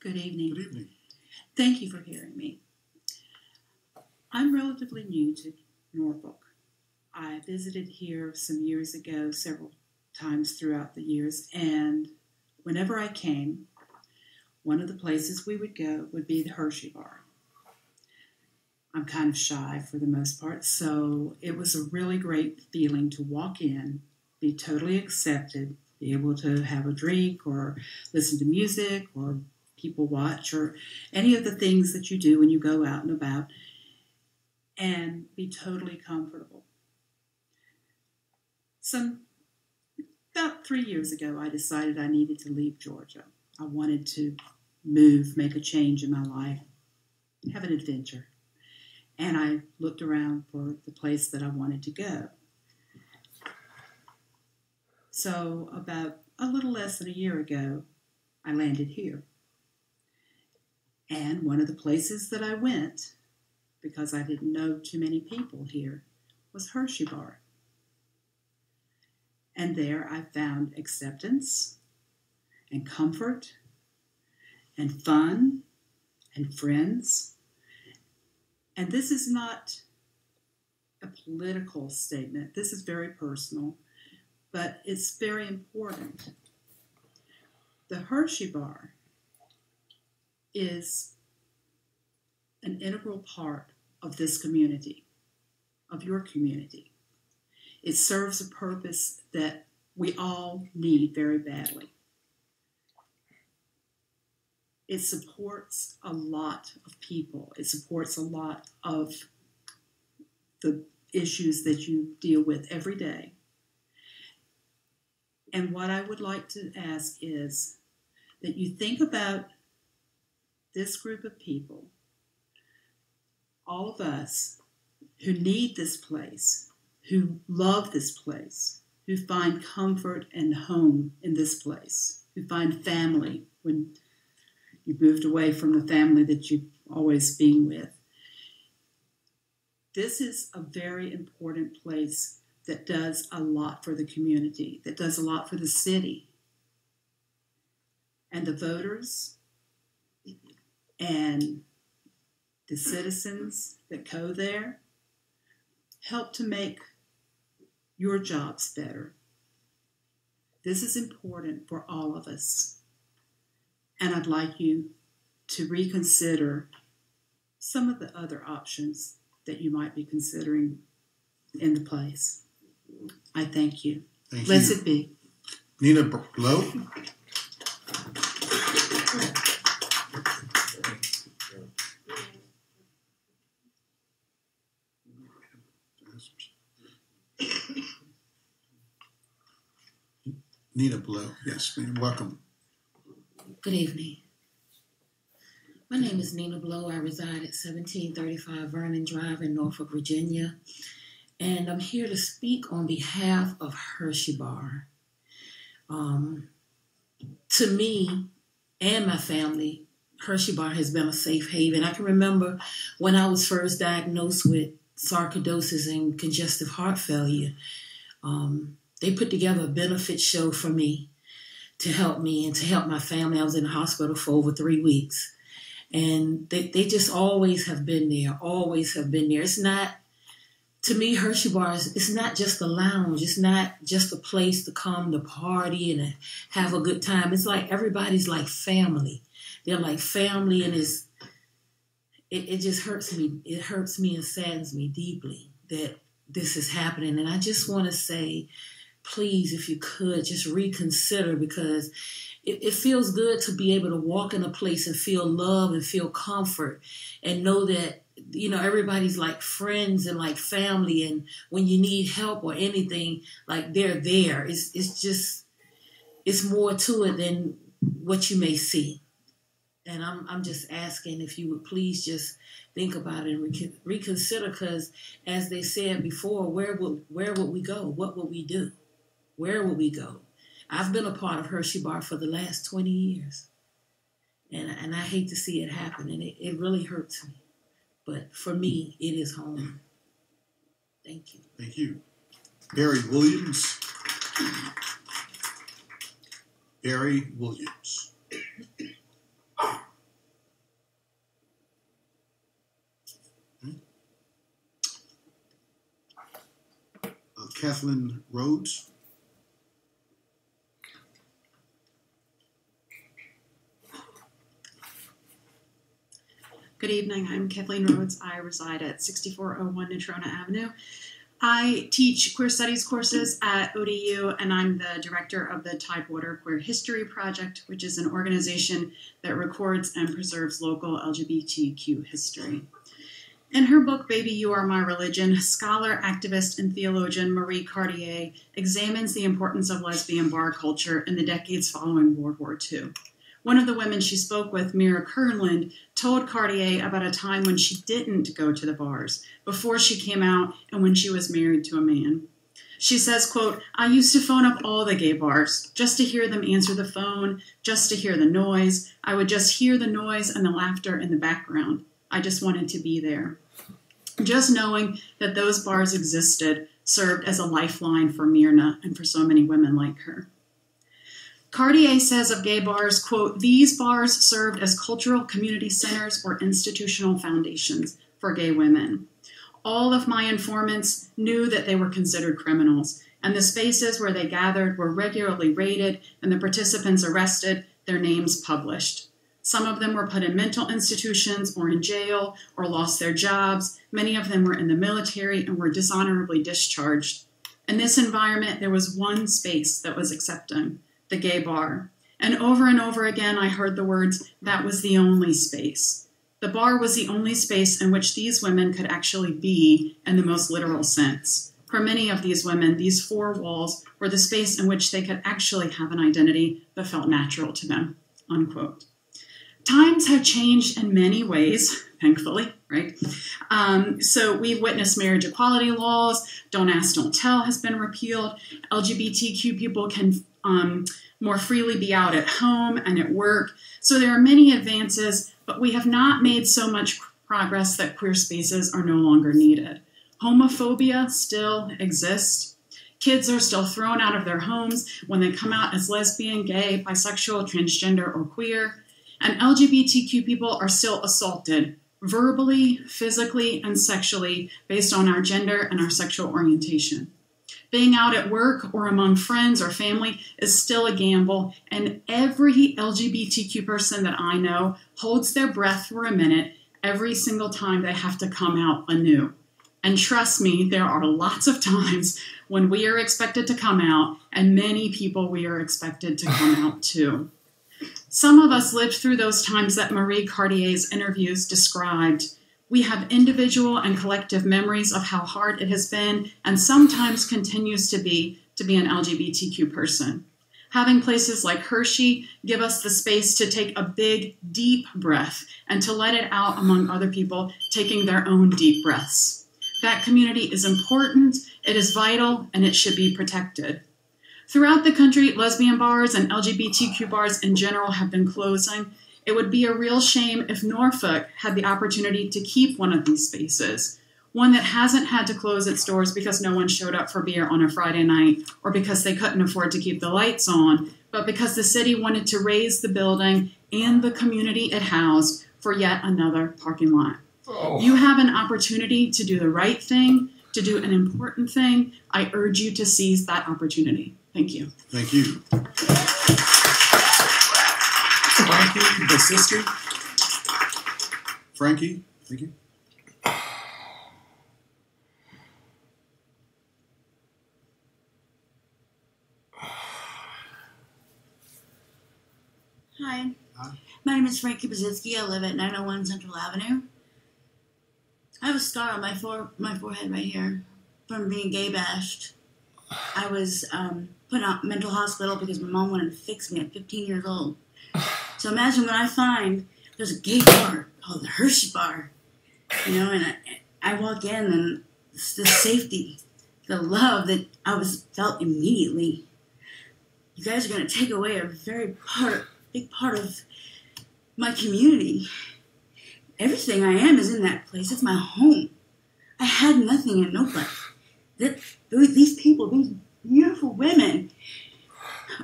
Good evening. Good evening. Thank you for hearing me. I'm relatively new to Norfolk. I visited here some years ago, several times throughout the years, and whenever I came, one of the places we would go would be the Hershee Bar. I'm kind of shy for the most part, so it was a really great feeling to walk in, be totally accepted, be able to have a drink or listen to music or people watch or any of the things that you do when you go out and about, and be totally comfortable. About 3 years ago, I decided I needed to leave Georgia. I wanted to move, make a change in my life, have an adventure. And I looked around for the place that I wanted to go. So about a little less than a year ago, I landed here. And one of the places that I went, because I didn't know too many people here, was Hershee Bar. And there I found acceptance and comfort and fun and friends. And this is not a political statement. This is very personal, but it's very important. The Hershee Bar is an integral part of this community, of your community. It serves a purpose that we all need very badly. It supports a lot of people. It supports a lot of the issues that you deal with every day. And what I would like to ask is that you think about this group of people, all of us who need this place, who love this place, who find comfort and home in this place, who find family when you moved away from the family that you've always been with. This is a very important place that does a lot for the community, that does a lot for the city. And the voters and the citizens that go there help to make your jobs better. This is important for all of us. And I'd like you to reconsider some of the other options that you might be considering in the place. I thank you. Blessed be. Nina Blow. Nina Blow. Yes, ma'am. Welcome. Good evening. My name is Nina Blow. I reside at 1735 Vernon Drive in Norfolk, Virginia. And I'm here to speak on behalf of Hershee Bar. To me and my family, Hershee Bar has been a safe haven. I can remember when I was first diagnosed with sarcoidosis and congestive heart failure, they put together a benefit show for me to help me and to help my family. I was in the hospital for over 3 weeks. And they just always have been there, always have been there. It's not, to me, Hershee Bar, it's not just a lounge. It's not just a place to come to party and have a good time. It's like everybody's like family. They're like family, and it just hurts me. It hurts me and saddens me deeply that this is happening. And I just want to say, please, if you could, just reconsider, because it feels good to be able to walk in a place and feel love and feel comfort and know that, you know, everybody's like friends and like family, and when you need help or anything, like they're there. It's more to it than what you may see. And I'm just asking if you would please just think about it and reconsider, because as they said before, where would we go? What would we do? Where would we go? I've been a part of Hershee Bar for the last 20 years. And I hate to see it happen, and it really hurts me. But for me, it is home. Thank you. Thank you. Barry Williams. Barry Williams. Kathleen Rhodes. Good evening. I'm Kathleen Rhodes. I reside at 6401 Natrona Avenue. I teach queer studies courses at ODU, and I'm the director of the Tidewater Queer History Project, which is an organization that records and preserves local LGBTQ history. In her book, Baby, You Are My Religion, scholar, activist, and theologian Marie Cartier examines the importance of lesbian bar culture in the decades following World War II. One of the women she spoke with, Mira Kernland, told Cartier about a time when she didn't go to the bars, before she came out and when she was married to a man. She says, quote, I used to phone up all the gay bars just to hear them answer the phone, just to hear the noise. I would just hear the noise and the laughter in the background. I just wanted to be there. Just knowing that those bars existed served as a lifeline for Myrna and for so many women like her. Cartier says of gay bars, quote, these bars served as cultural community centers or institutional foundations for gay women. All of my informants knew that they were considered criminals, and the spaces where they gathered were regularly raided and the participants arrested, their names published. Some of them were put in mental institutions or in jail or lost their jobs. Many of them were in the military and were dishonorably discharged. In this environment, there was one space that was accepting, the gay bar. And over again, I heard the words, that was the only space. The bar was the only space in which these women could actually be in the most literal sense. For many of these women, these four walls were the space in which they could actually have an identity that felt natural to them, unquote. Times have changed in many ways, thankfully, right? So we've witnessed marriage equality laws, Don't Ask, Don't Tell has been repealed, LGBTQ people can more freely be out at home and at work. So there are many advances, but we have not made so much progress that queer spaces are no longer needed. Homophobia still exists. Kids are still thrown out of their homes when they come out as lesbian, gay, bisexual, transgender, or queer. And LGBTQ people are still assaulted verbally, physically, and sexually based on our gender and our sexual orientation. Being out at work or among friends or family is still a gamble, and every LGBTQ person that I know holds their breath for a minute every single time they have to come out anew. And trust me, there are lots of times when we are expected to come out, and many people we are expected to come out to. Some of us lived through those times that Marie Cartier's interviews described. We have individual and collective memories of how hard it has been and sometimes continues to be an LGBTQ person. Having places like Hershee give us the space to take a big, deep breath and to let it out among other people taking their own deep breaths. That community is important, it is vital, and it should be protected. Throughout the country, lesbian bars and LGBTQ bars in general have been closing. It would be a real shame if Norfolk had the opportunity to keep one of these spaces, one that hasn't had to close its doors because no one showed up for beer on a Friday night or because they couldn't afford to keep the lights on, but because the city wanted to raise the building and the community it housed for yet another parking lot. Oh. You have an opportunity to do the right thing, to do an important thing. I urge you to seize that opportunity. Thank you. Thank you. Frankie Basiski. Frankie, thank you. Hi. My name is Frankie Basiski. I live at 901 Central Avenue. I have a scar on my forehead right here from being gay bashed. I was put in a mental hospital because my mom wanted to fix me at 15 years old. So imagine when I find there's a gay bar called the Hershee Bar, and I walk in and it's the safety, the love that I felt immediately. You guys are going to take away a big part of my community. Everything I am is in that place. It's my home. I had nothing and nobody. These people, these beautiful women,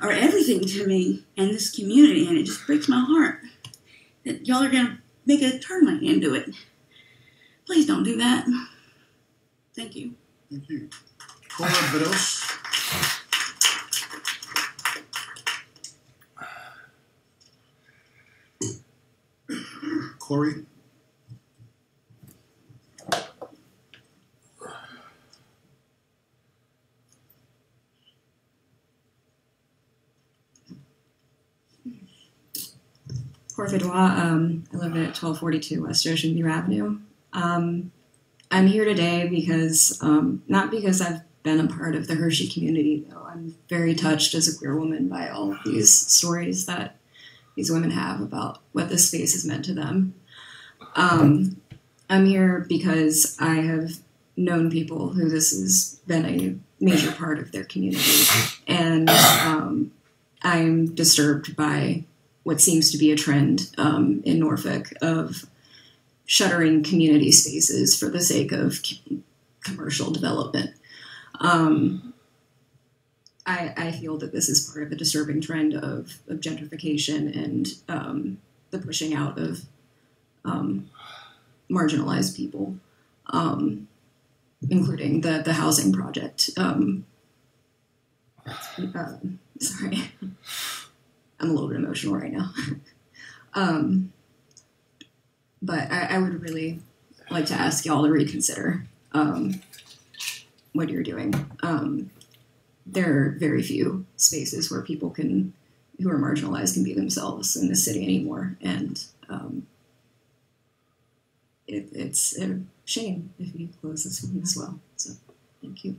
are everything to me and this community, and it just breaks my heart that y'all are going to make a termite into it. Please don't do that. Thank you. Thank you. Cora Bedos. Corey. Cora Bedois. I live at 1242 West Ocean View Avenue. I'm here today because, not because I've been a part of the Hershee community, though. I'm very touched as a queer woman by all of these stories that these women have about what this space has meant to them. I'm here because I have known people who this has been a major part of their community, and I'm disturbed by what seems to be a trend in Norfolk of shuttering community spaces for the sake of commercial development. I feel that this is part of a disturbing trend of gentrification and the pushing out of marginalized people, including the housing project. Sorry, I'm a little bit emotional right now. But I would really like to ask y'all to reconsider what you're doing. There are very few spaces where people who are marginalized can be themselves in the city anymore, and it's a shame if you close this one as well. So, thank you.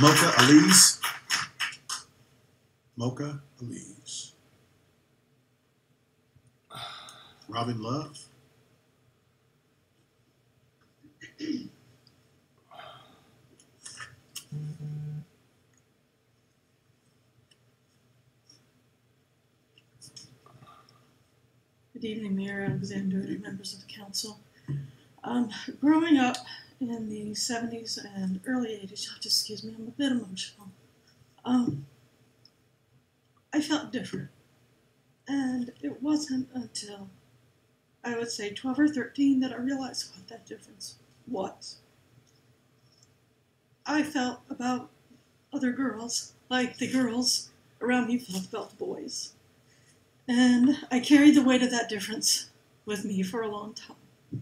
Mocha Elise. Mocha Elise. Robin Love. Good evening, Mayor Alexander and members of the council. Growing up in the 70s and early 80s, you'll have to excuse me, I'm a bit emotional. I felt different. And it wasn't until I would say 12 or 13 that I realized what that difference was. I felt about other girls like the girls around me felt about the boys. And I carried the weight of that difference with me for a long time.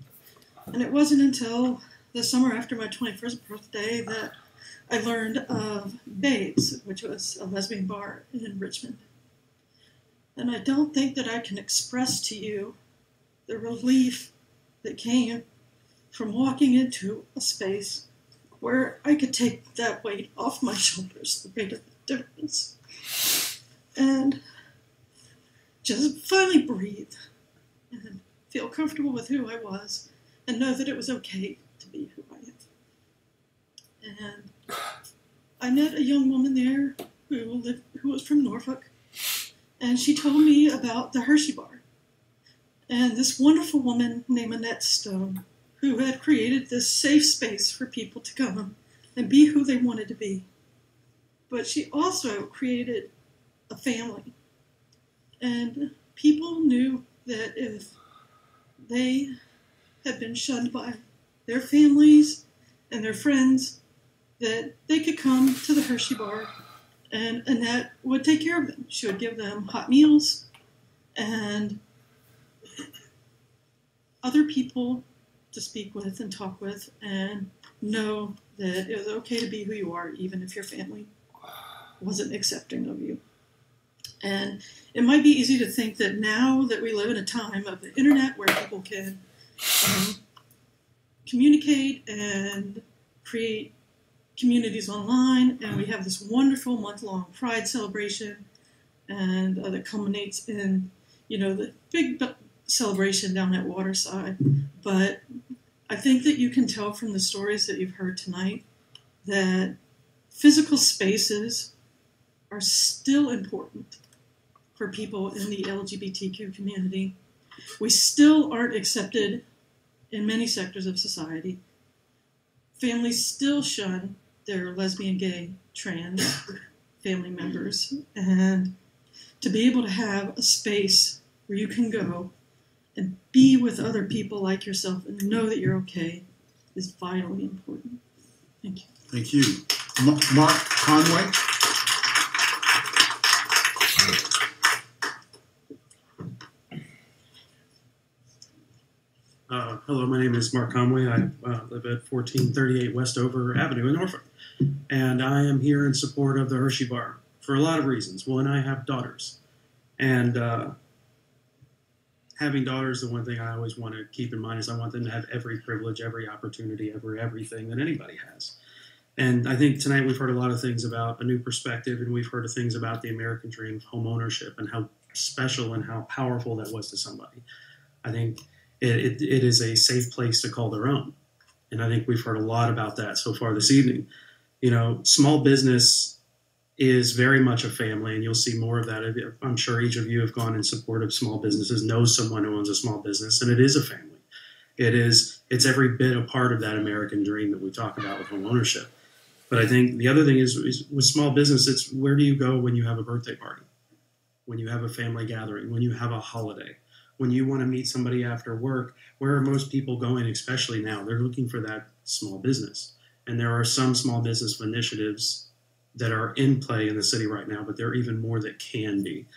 And it wasn't until the summer after my 21st birthday that I learned of Babes, which was a lesbian bar in Richmond. And I don't think that I can express to you the relief that came from walking into a space where I could take that weight off my shoulders, the weight of the difference, and just finally breathe and feel comfortable with who I was and know that it was okay to be who I am. And I met a young woman there who was from Norfolk, and she told me about the Hershee Bar and this wonderful woman named Annette Stone, who had created this safe space for people to come and be who they wanted to be. But she also created a family. And people knew that if they had been shunned by their families and their friends, that they could come to the Hershee Bar and Annette would take care of them. She would give them hot meals and other people to speak with and talk with and know that it was okay to be who you are, even if your family wasn't accepting of you. And it might be easy to think that now that we live in a time of the internet where people can communicate and create communities online, and we have this wonderful month-long Pride celebration, and that culminates in, the big celebration down at Waterside. But I think that you can tell from the stories that you've heard tonight that physical spaces are still important for people in the LGBTQ community. We still aren't accepted in many sectors of society. Families still shun their lesbian, gay, trans family members. And to be able to have a space where you can go and be with other people like yourself and know that you're okay is vitally important. Thank you. Thank you. Mark Conway. Hello, my name is Mark Conway. I live at 1438 Westover Avenue in Norfolk. And I am here in support of the Hershee Bar for a lot of reasons. One, I have daughters. And having daughters, the one thing I always want to keep in mind is I want them to have every privilege, every opportunity, everything that anybody has. And I think tonight we've heard a lot of things about a new perspective, and we've heard of things about the American dream of home ownership and how special and how powerful that was to somebody. I think it is a safe place to call their own. And I think we've heard a lot about that so far this evening. You know, small business is very much a family, and you'll see more of that. I'm sure each of you have gone in support of small businesses, knows someone who owns a small business, and it is a family. It's every bit a part of that American dream that we talk about with home ownership. But I think the other thing is with small business, it's where do you go when you have a birthday party, when you have a family gathering, when you have a holiday, when you want to meet somebody after work. Where are most people going, especially now? They're looking for that small business. And there are some small business initiatives that are in play in the city right now, but there are even more that can be.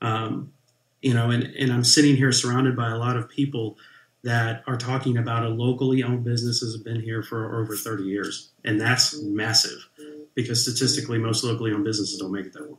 You know, and I'm sitting here surrounded by a lot of people that are talking about a locally owned business that has been here for over 30 years. And that's massive because statistically, most locally owned businesses don't make it that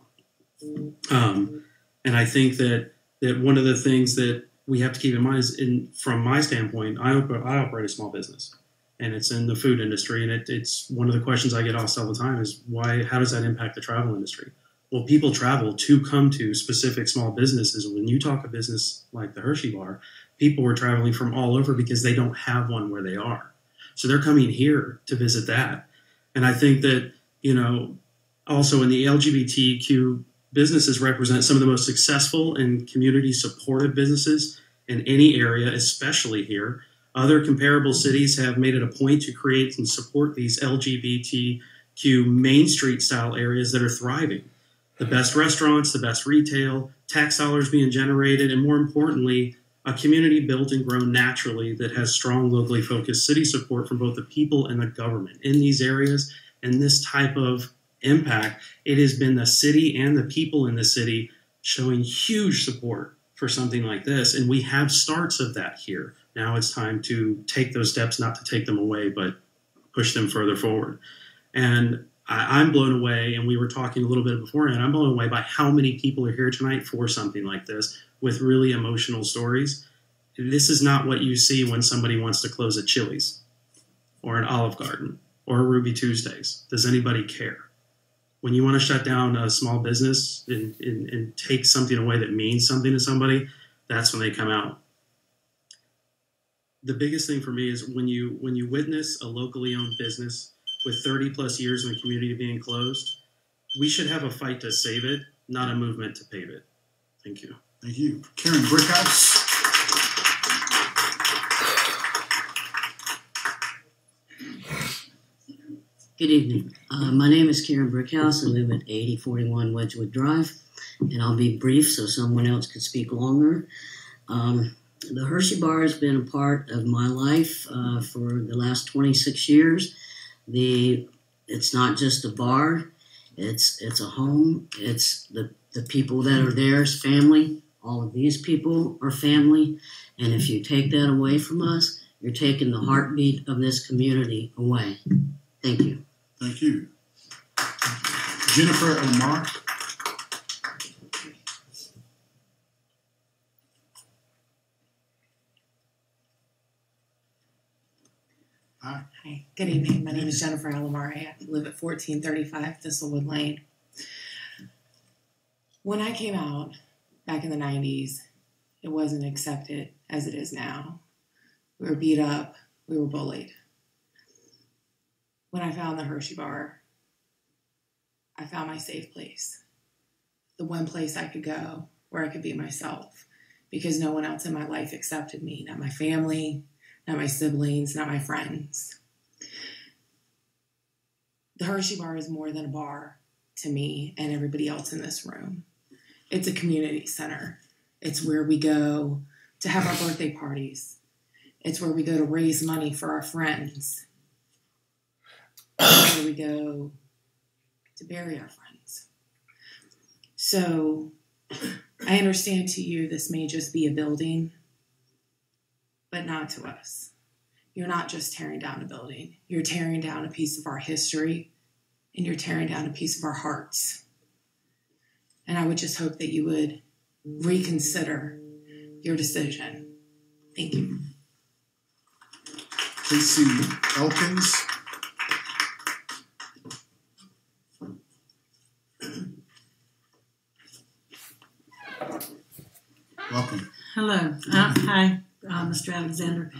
long. And I think that one of the things that we have to keep in mind is, from my standpoint, I operate a small business, and it's in the food industry. And it's one of the questions I get asked all the time is how does that impact the travel industry? Well, people travel to come to specific small businesses. When you talk a business like the Hershee Bar, people are traveling from all over because they don't have one where they are. So they're coming here to visit that. And I think that, you know, also in the LGBTQ, businesses represent some of the most successful and community supportive businesses in any area, especially here. Other comparable cities have made it a point to create and support these LGBTQ Main Street style areas that are thriving. The best restaurants, the best retail, tax dollars being generated, and more importantly, a community built and grown naturally that has strong locally focused city support from both the people and the government in these areas. And this type of impact, it has been the city and the people in the city showing huge support for something like this. And we have starts of that here. Now it's time to take those steps, not to take them away, but push them further forward. And I'm blown away, and we were talking a little bit beforehand, I'm blown away by how many people are here tonight for something like this with really emotional stories. This is not what you see when somebody wants to close a Chili's or an Olive Garden or a Ruby Tuesdays. Does anybody care? When you want to shut down a small business and take something away that means something to somebody, that's when they come out. The biggest thing for me is when you witness a locally owned business with 30 plus years in the community being closed, we should have a fight to save it, not a movement to pave it. Thank you. Thank you. Karen Brickhouse. Good evening. My name is Karen Brickhouse. I live at 8041 Wedgwood Drive, and I'll be brief so someone else could speak longer. The Hershee Bar has been a part of my life for the last 26 years. It's not just a bar. It's a home. It's the people that are there is family. All of these people are family. And if you take that away from us, you're taking the heartbeat of this community away. Thank you. Thank you. Jennifer Omar. Hi. Hi, good evening. My name is Jennifer Alomar. I live at 1435 Thistlewood Lane. When I came out back in the 90s, it wasn't accepted as it is now. We were beat up. We were bullied. When I found the Hershee Bar, I found my safe place. The one place I could go where I could be myself because no one else in my life accepted me. Not my family, not my siblings, not my friends. The Hershee Bar is more than a bar to me and everybody else in this room. It's a community center. It's where we go to have our birthday parties. It's where we go to raise money for our friends. where we go to bury our friends. So I understand to you this may just be a building, but not to us. You're not just tearing down a building. You're tearing down a piece of our history, and you're tearing down a piece of our hearts. And I would just hope that you would reconsider your decision. Thank you. Casey Elkins. Welcome. Hello. Hi, Mr. Alexander.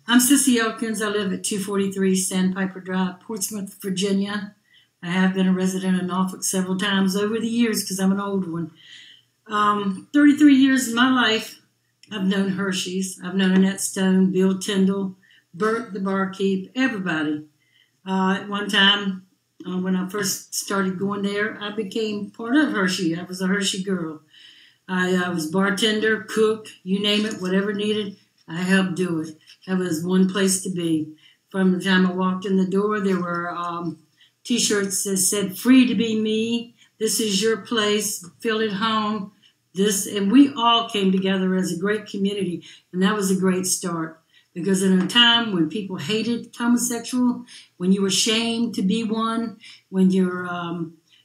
I'm Sissy Elkins. I live at 243 Sandpiper Drive, Portsmouth, Virginia. I have been a resident of Norfolk several times over the years because I'm an old one. 33 years of my life, I've known Hershee's. I've known Annette Stone, Bill Tyndall, Bert the barkeep, everybody. At one time, when I first started going there, I became part of Hershee. I was a Hershee girl. I was bartender, cook, you name it, whatever needed, I helped do it. That was one place to be. From the time I walked in the door, there were T-shirts that said, "Free to be me. This is your place. Feel at home." And we all came together as a great community, and that was a great start. Because in a time when people hated homosexual, when you were ashamed to be one, when your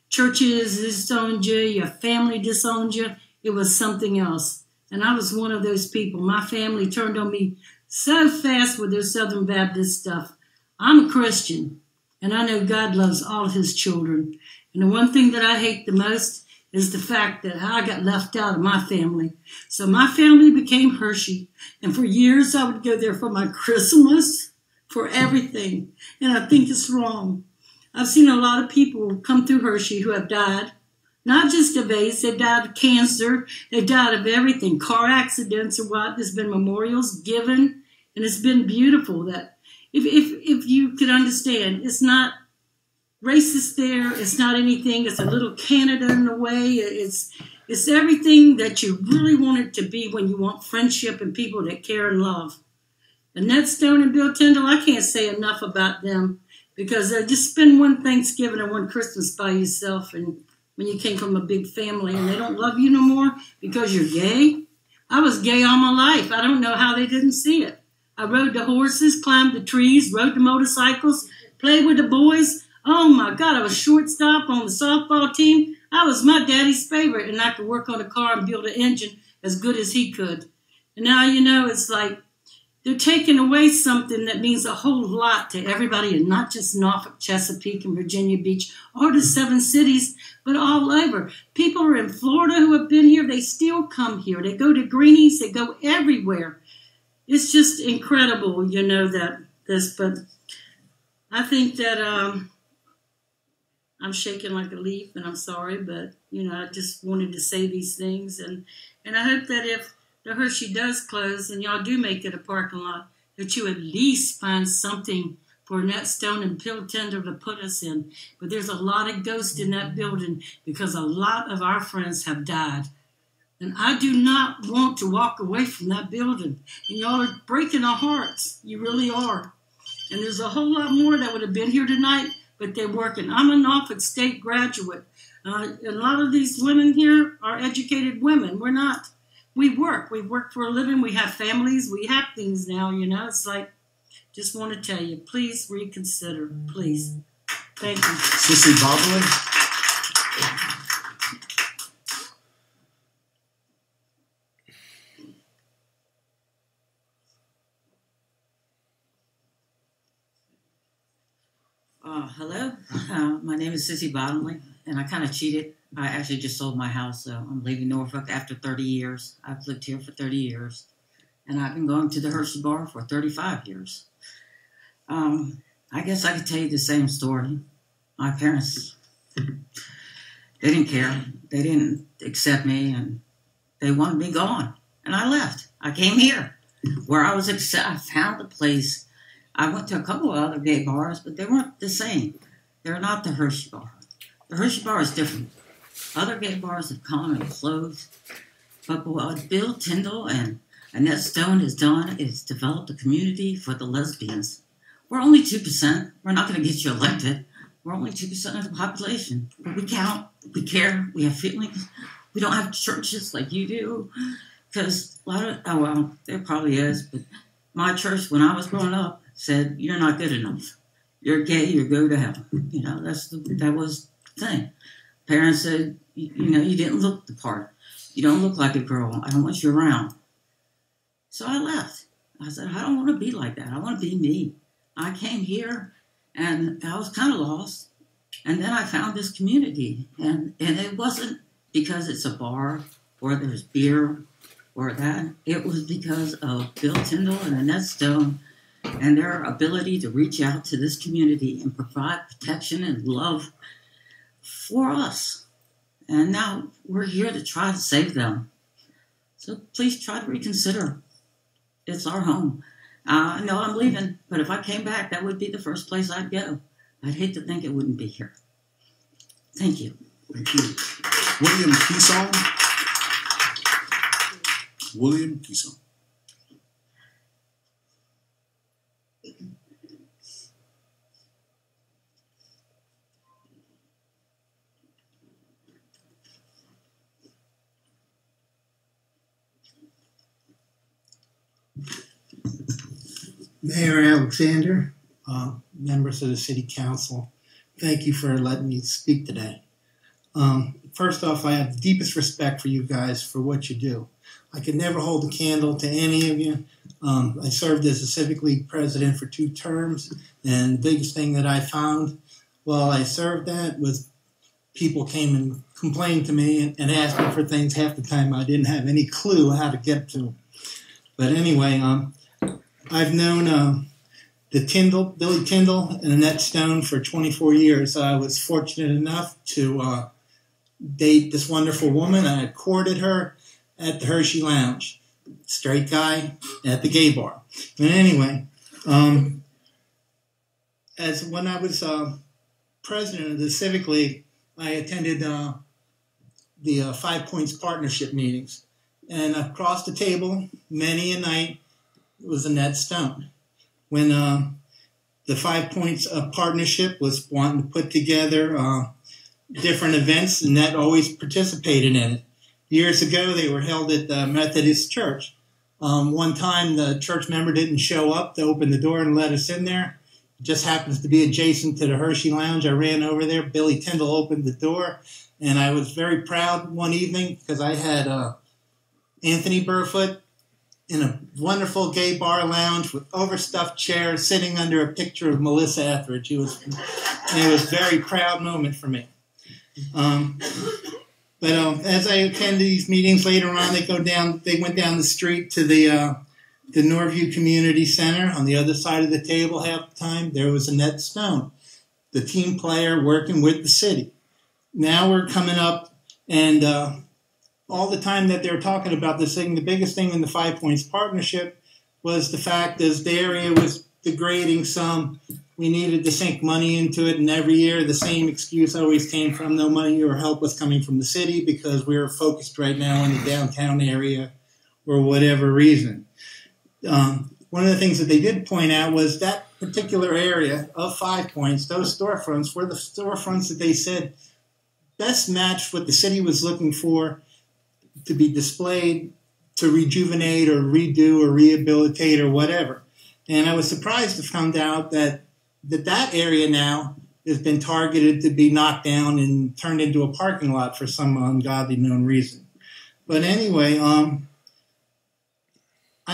churches disowned you, your family disowned you, it was something else. And I was one of those people. My family turned on me so fast with their Southern Baptist stuff. I'm a Christian, and I know God loves all of his children. And the one thing that I hate the most is the fact that I got left out of my family. So my family became Hershee, and for years I would go there for my Christmas, for everything, and I think it's wrong. I've seen a lot of people come through Hershee who have died, not just of AIDS, they've died of cancer, they've died of everything, car accidents or what. There's been memorials given, and it's been beautiful that if you could understand, it's not racist there, it's not anything, it's a little Canada in a way, it's everything that you really want it to be when you want friendship and people that care and love. Annette Stone and Bill Tyndall, I can't say enough about them because just spend one Thanksgiving and one Christmas by yourself, and when you came from a big family and they don't love you no more because you're gay. I was gay all my life. I don't know how they didn't see it. I rode the horses, climbed the trees, rode the motorcycles, played with the boys. Oh my God, I was shortstop on the softball team. I was my daddy's favorite, and I could work on a car and build an engine as good as he could. And now, it's like they're taking away something that means a whole lot to everybody, and not just Norfolk, Chesapeake, and Virginia Beach, or the 7 cities, but all over. People are in Florida who have been here. They still come here. They go to Greenies. They go everywhere. It's just incredible, but I think that I'm shaking like a leaf, and I'm sorry, but, I just wanted to say these things, and I hope that if the Hershee does close and y'all do make it a parking lot, that you at least find something for Annette Stone and Bill Tyndall to put us in. But there's a lot of ghosts in that building because a lot of our friends have died. And I do not want to walk away from that building. And y'all are breaking our hearts. You really are. And there's a whole lot more that would have been here tonight, but they're working. I'm a Norfolk State graduate. A lot of these women here are educated women. We're not. We work for a living. We have families. We have things now, It's like, just want to tell you, please reconsider, please. Thank you. Sissy Bobley. Hello, my name is Sissy Bottomley, and I kind of cheated. I actually just sold my house, so I'm leaving Norfolk after 30 years. I've lived here for 30 years, and I've been going to the Hershee Bar for 35 years. I guess I could tell you the same story. My parents, they didn't care. They didn't accept me, and they wanted me gone, and I left. I came here, where I was I found a place. I went to a couple of other gay bars, but they weren't the same. They're not the Hershee Bar. The Hershee Bar is different. Other gay bars have come and closed. But what Bill Tyndall and Annette Stone has done is developed a community for the lesbians. We're only 2%. We're not going to get you elected. We're only 2% of the population. But we count. We care. We have feelings. We don't have churches like you do. Because a lot of, oh, well, there probably is, but my church, when I was growing up, said, you're not good enough. You're gay, you go to hell. You know, that was the thing. Parents said, you know, you didn't look the part. You don't look like a girl. I don't want you around. So I left. I said, I don't want to be like that. I want to be me. I came here, and I was kind of lost. And then I found this community. And it wasn't because it's a bar or there's beer or that. It was because of Bill Tyndall and Annette Stone and their ability to reach out to this community and provide protection and love for us. And now we're here to try to save them. So please try to reconsider. It's our home. I know I'm leaving, but if I came back, that would be the first place I'd go. I'd hate to think it wouldn't be here. Thank you. Thank you. William Keeson. William Keeson. Mayor Alexander, members of the City Council, thank you for letting me speak today. First off, I have the deepest respect for you guys for what you do. I could never hold a candle to any of you. I served as a Civic League president for 2 terms, and the biggest thing that I found while I served that was people came and complained to me and asked me for things half the time I didn't have any clue how to get to them. But anyway, I've known Billy Tyndall and Annette Stone for 24 years. I was fortunate enough to date this wonderful woman. I courted her at the Hershee Lounge. Straight guy at the gay bar. But anyway, as when I was president of the Civic League, I attended the 5 Points Partnership meetings. And across the table, many a night, was Annette Stone. When the 5 Points Partnership was wanting to put together different events, Annette always participated in it. Years ago, they were held at the Methodist Church. One time, the church member didn't show up to open the door and let us in there. It just happens to be adjacent to the Hershee Lounge. I ran over there. Billy Tyndall opened the door, and I was very proud one evening because I had Anthony Burfoot in a wonderful gay bar lounge with overstuffed chairs sitting under a picture of Melissa Etheridge. It was a very proud moment for me. But as I attend these meetings later on, they went down the street to the Norview Community Center. On the other side of the table half the time, there was Annette Stone, the team player working with the city. Now we're coming up, and all the time that they're talking about this thing, the biggest thing in the 5 Points Partnership was the fact as the area was degrading some, we needed to sink money into it, and every year the same excuse always came from no money or help was coming from the city because we were focused right now in the downtown area or whatever reason. One of the things that they did point out was that particular area of 5 Points, those storefronts were the storefronts that they said best matched what the city was looking for to be displayed, to rejuvenate or redo or rehabilitate or whatever. And I was surprised to find out that area now has been targeted to be knocked down and turned into a parking lot for some ungodly known reason. But anyway, I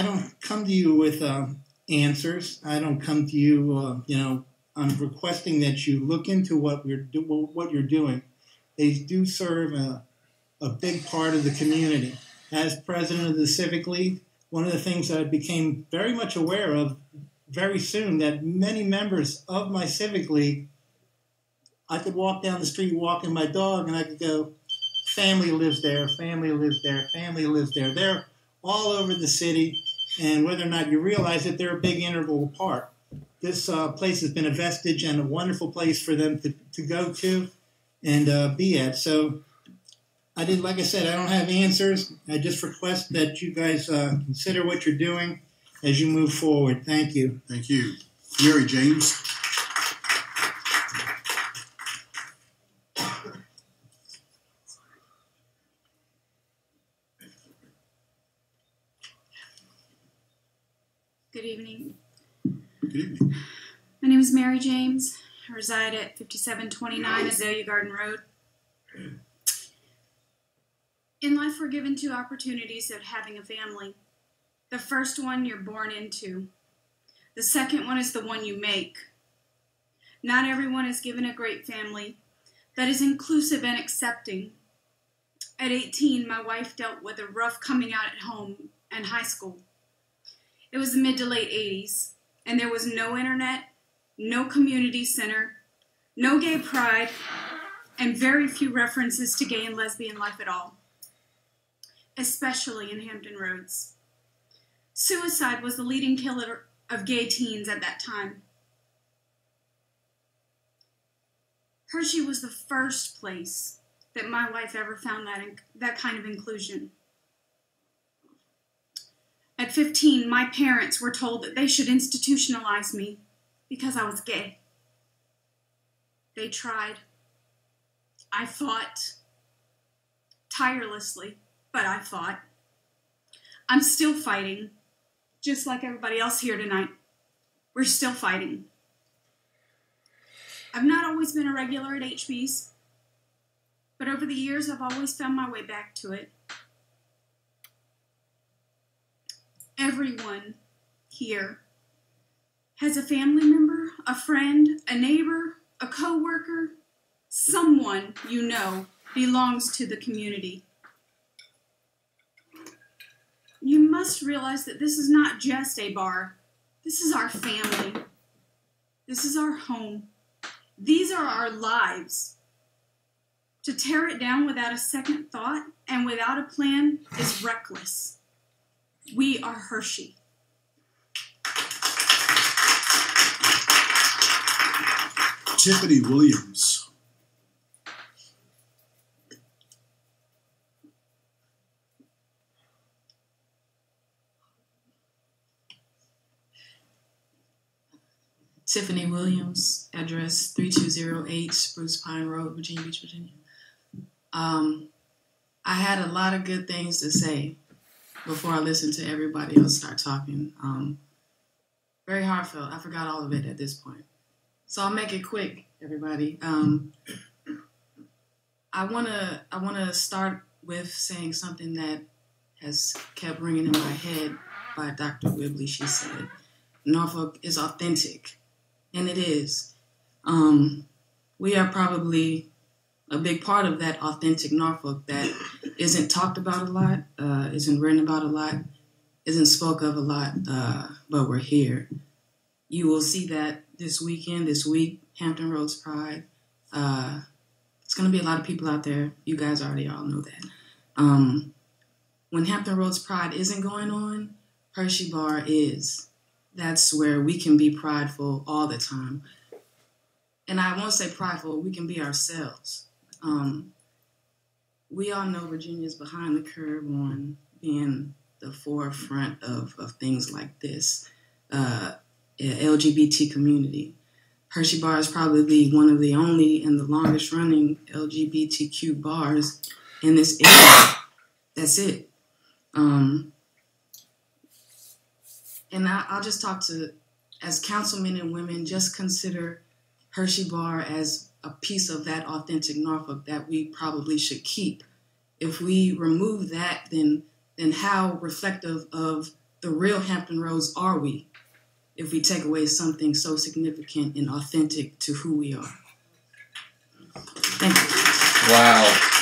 don't come to you with answers. I don't come to you, I'm requesting that you look into what you're doing. They do serve a big part of the community. As president of the Civic League, one of the things that I became very much aware of very soon that many members of my Civic League, I could walk down the street walking my dog and I could go, family lives there, family lives there, family lives there. They're all over the city, and whether or not you realize it, they're a big integral part. This place has been a vestige and a wonderful place for them to go to and be at. So like I said, I don't have answers. I just request that you guys consider what you're doing as you move forward. Thank you. Thank you. Mary James. Good evening. Good evening. My name is Mary James. I reside at 5729 Azalea Garden Road. In life, we're given two opportunities of having a family. The first one you're born into. The second one is the one you make. Not everyone is given a great family that is inclusive and accepting. At 18, my wife dealt with a rough coming out at home and high school. It was the mid to late 80s, and there was no internet, no community center, no gay pride, and very few references to gay and lesbian life at all, especially in Hampton Roads. Suicide was the leading killer of gay teens at that time. Hershee was the first place that my wife ever found that kind of inclusion. At 15, my parents were told that they should institutionalize me because I was gay. They tried. I fought tirelessly, but I fought. I'm still fighting, just like everybody else here tonight. We're still fighting. I've not always been a regular at HB's, but over the years, I've always found my way back to it. Everyone here has a family member, a friend, a neighbor, a co-worker, someone you know belongs to the community. You must realize that this is not just a bar. This is our family. This is our home. These are our lives. To tear it down without a second thought and without a plan is reckless. We are Hershee. Tiffany Williams. Tiffany Williams, address 3208 Spruce Pine Road, Virginia Beach, Virginia. I had a lot of good things to say before I listened to everybody else start talking. Very heartfelt. I forgot all of it at this point. So I'll make it quick, everybody. I wanna start with saying something that has kept ringing in my head by Dr. Wibley. She said, Norfolk is authentic, and it is. We are probably a big part of that authentic Norfolk that isn't talked about a lot, isn't written about a lot, isn't spoke of a lot, but we're here. You will see that this week, Hampton Roads Pride. It's going to be a lot of people out there. You guys already all know that. When Hampton Roads Pride isn't going on, Hershee Bar is. That's where we can be prideful all the time. And I won't say prideful, we can be ourselves. We all know Virginia's behind the curve on being the forefront of things like this. LGBT community. Hershee Bar is probably one of the only and the longest running LGBTQ bars in this area. That's it. And I'll just talk to, as councilmen and women, just consider Hershee Bar as a piece of that authentic Norfolk that we probably should keep. If we remove that, then how reflective of the real Hampton Roads are we? If we take away something so significant and authentic to who we are. Thank you. Wow.